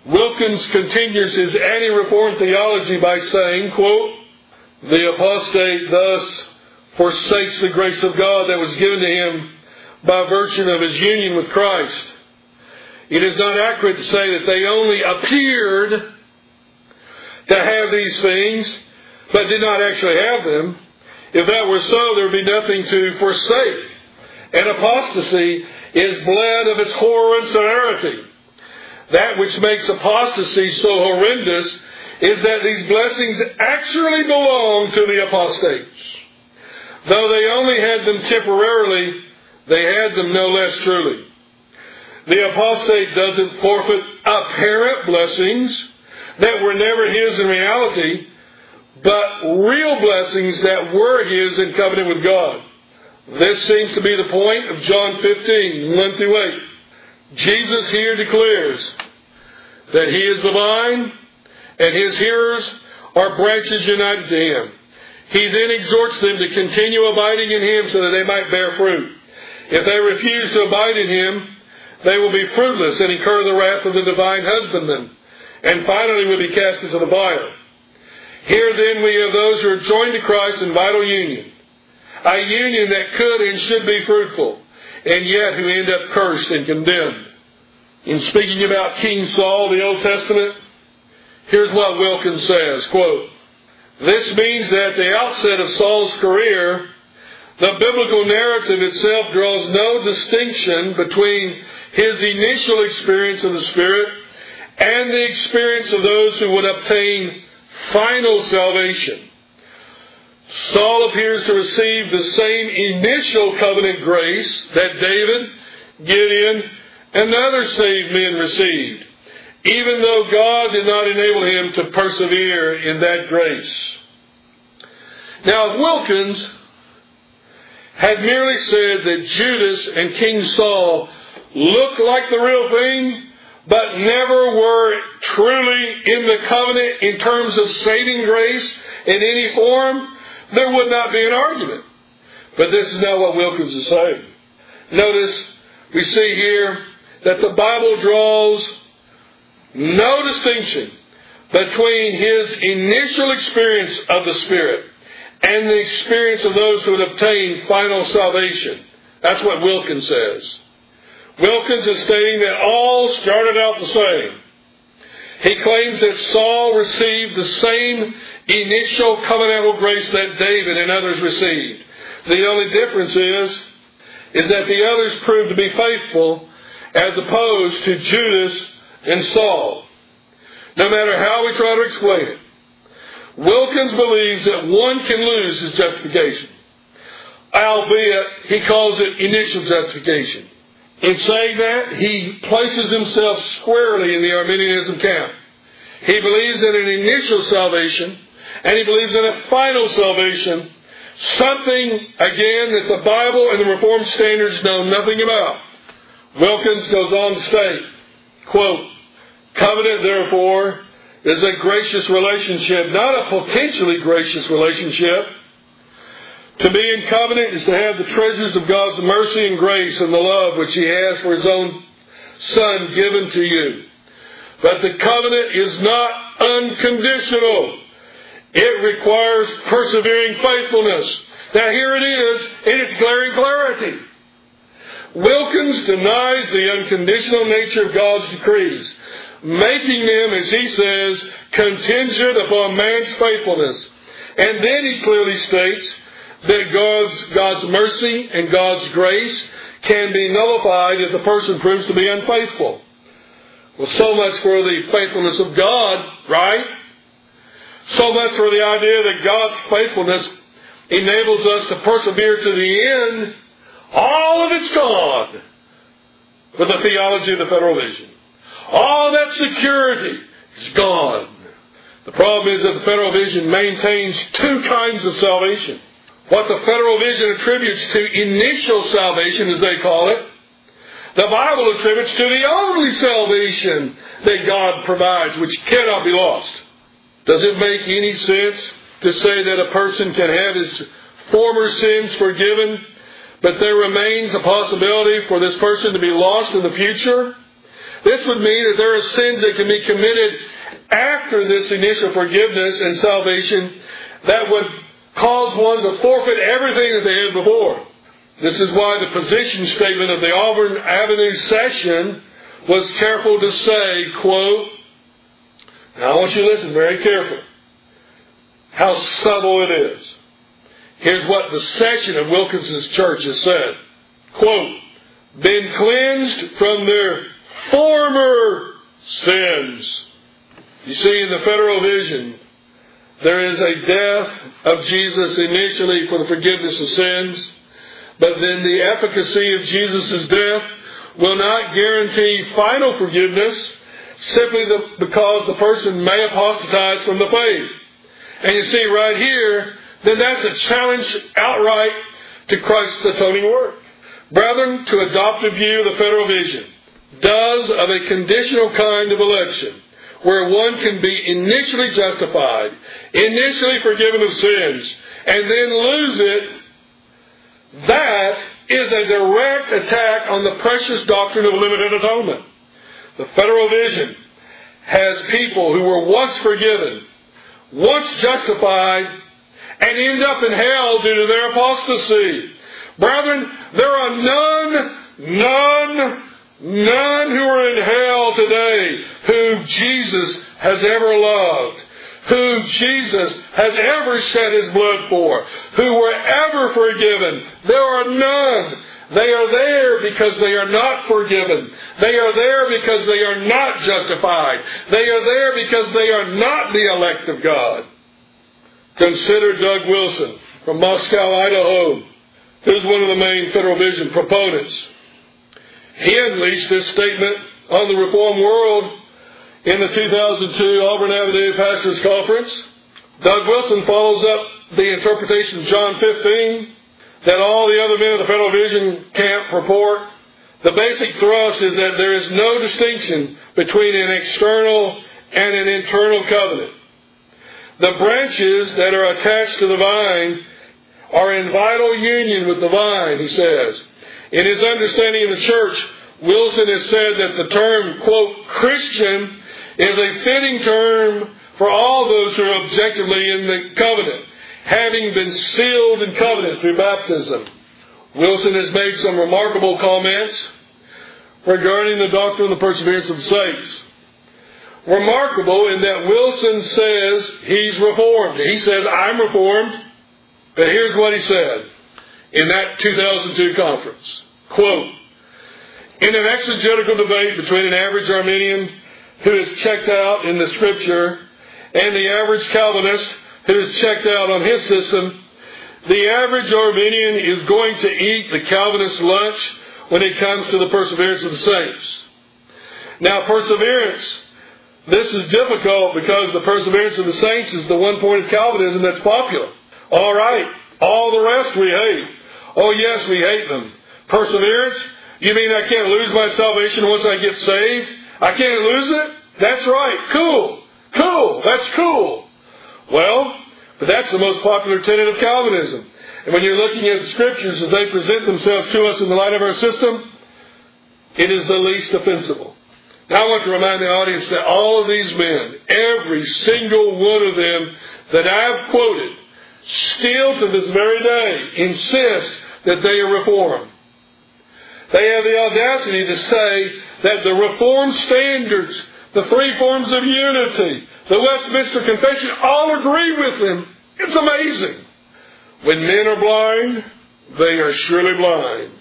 Wilkins continues his anti-reform theology by saying, quote, "The apostate thus forsakes the grace of God that was given to him by virtue of his union with Christ. It is not accurate to say that they only appeared to have these things, but did not actually have them. If that were so, there would be nothing to forsake. And apostasy is bled of its horror and severity. That which makes apostasy so horrendous is that these blessings actually belong to the apostates. Though they only had them temporarily, they had them no less truly. The apostate doesn't forfeit apparent blessings that were never his in reality, but real blessings that were his in covenant with God. This seems to be the point of John 15, 1-8. Jesus here declares that he is the vine, and his hearers are branches united to him. He then exhorts them to continue abiding in him so that they might bear fruit. If they refuse to abide in him, they will be fruitless and incur the wrath of the divine husbandman, and finally will be cast into the fire. Here then we have those who are joined to Christ in vital union, a union that could and should be fruitful, and yet who end up cursed and condemned. In speaking about King Saul, the Old Testament, here's what Wilkins says, quote, "This means that at the outset of Saul's career, the biblical narrative itself draws no distinction between his initial experience of the Spirit and the experience of those who would obtain final salvation. Saul appears to receive the same initial covenant grace that David, Gideon, and other saved men received, even though God did not enable him to persevere in that grace." Now, if Wilkins had merely said that Judas and King Saul looked like the real thing, but never were truly in the covenant in terms of saving grace in any form, there would not be an argument. But this is not what Wilkins is saying. Notice, we see here that the Bible draws no distinction between his initial experience of the Spirit and the experience of those who would obtain final salvation. That's what Wilkins says. Wilkins is stating that all started out the same. He claims that Saul received the same initial covenantal grace that David and others received. The only difference is that the others proved to be faithful as opposed to Judas and Saul. No matter how we try to explain it, Wilkins believes that one can lose his justification, albeit he calls it initial justification. In saying that, he places himself squarely in the Arminianism camp. He believes in an initial salvation, and he believes in a final salvation, something, again, that the Bible and the Reformed standards know nothing about. Wilkins goes on to state, quote, "Covenant, therefore, is a gracious relationship, not a potentially gracious relationship. To be in covenant is to have the treasures of God's mercy and grace and the love which he has for his own Son given to you. But the covenant is not unconditional. It requires persevering faithfulness." Now here it is in its glaring clarity. Wilkins denies the unconditional nature of God's decrees, making them, as he says, contingent upon man's faithfulness. And then he clearly states that God's mercy and God's grace can be nullified if the person proves to be unfaithful. Well, so much for the faithfulness of God, right? So much for the idea that God's faithfulness enables us to persevere to the end. All of it's gone with the theology of the Federal Vision. All that security is gone. The problem is that the Federal Vision maintains two kinds of salvation. What the Federal Vision attributes to initial salvation, as they call it, the Bible attributes to the only salvation that God provides, which cannot be lost. Does it make any sense to say that a person can have his former sins forgiven, but there remains a possibility for this person to be lost in the future? This would mean that there are sins that can be committed after this initial forgiveness and salvation that would cause one to forfeit everything that they had before. This is why the position statement of the Auburn Avenue session was careful to say, quote, now I want you to listen very carefully, how subtle it is. Here's what the session of Wilkins' church has said. Quote, been cleansed from their former sins. You see, in the Federal Vision, there is a death of Jesus initially for the forgiveness of sins, but then the efficacy of Jesus' death will not guarantee final forgiveness simply because the person may apostatize from the faith. And you see right here, then that's a challenge outright to Christ's atoning work. Brethren, to adopt a view of the Federal Vision does of a conditional kind of election, where one can be initially justified, initially forgiven of sins, and then lose it, that is a direct attack on the precious doctrine of limited atonement. The Federal Vision has people who were once forgiven, once justified, and end up in hell due to their apostasy. Brethren, there are none who are in hell today who Jesus has ever loved, who Jesus has ever shed His blood for, who were ever forgiven. There are none. They are there because they are not forgiven. They are there because they are not justified. They are there because they are not the elect of God. Consider Doug Wilson from Moscow, Idaho, who's one of the main Federal Vision proponents. He unleashed this statement on the Reformed world in the 2002 Auburn Avenue Pastors Conference. Doug Wilson follows up the interpretation of John 15 that all the other men of the Federal Vision camp report. The basic thrust is that there is no distinction between an external and an internal covenant. The branches that are attached to the vine are in vital union with the vine, he says. In his understanding of the church, Wilson has said that the term, quote, Christian is a fitting term for all those who are objectively in the covenant, having been sealed in covenant through baptism. Wilson has made some remarkable comments regarding the doctrine of the perseverance of the saints. Remarkable in that Wilson says he's Reformed. He says, I'm Reformed. But here's what he said in that 2002 conference. Quote, in an exegetical debate between an average Arminian who is checked out in the Scripture and the average Calvinist who is checked out on his system, the average Arminian is going to eat the Calvinist lunch when it comes to the perseverance of the saints. Now, perseverance, this is difficult because the perseverance of the saints is the one point of Calvinism that's popular. All right, all the rest we hate. Oh yes, we hate them. Perseverance? You mean I can't lose my salvation once I get saved? I can't lose it? That's right. Cool. That's cool. Well, but that's the most popular tenet of Calvinism. And when you're looking at the Scriptures as they present themselves to us in the light of our system, it is the least offensive. Now I want to remind the audience that all of these men, every single one of them that I've quoted, still to this very day insist that they are Reformed. They have the audacity to say that the Reformed standards, the three forms of unity, the Westminster Confession, all agree with them. It's amazing. When men are blind, they are surely blind.